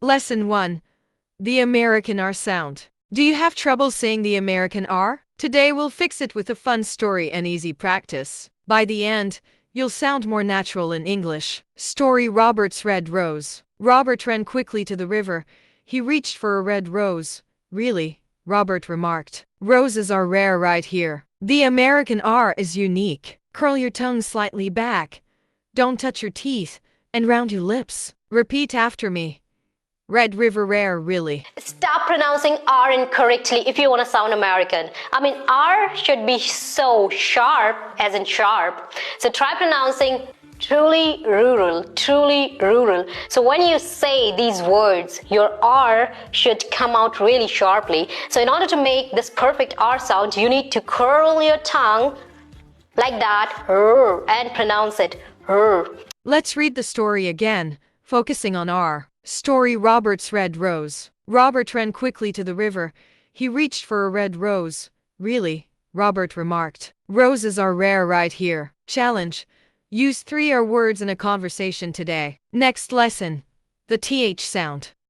Lesson 1. The American R sound. Do you have trouble saying the American R? Today we'll fix it with a fun story and easy practice. By the end, you'll sound more natural in English. Story: Robert's Red Rose. Robert ran quickly to the river. He reached for a red rose. Really? Robert remarked. Roses are rare right here. The American R is unique. Curl your tongue slightly back. Don't touch your teeth. And round your lips. Repeat after me. Red River rare, really. Stop pronouncing R incorrectly if you want to sound American. I mean, R should be so sharp, as in sharp. So try pronouncing truly rural, truly rural. So when you say these words, your R should come out really sharply. So in order to make this perfect R sound, you need to curl your tongue like that and pronounce it. Let's read the story again, focusing on R. Story: Robert's Red Rose. Robert ran quickly to the river. He reached for a red rose. Really? Robert remarked. Roses are rare right here. Challenge: use 3 R words in a conversation today. Next lesson: the TH sound.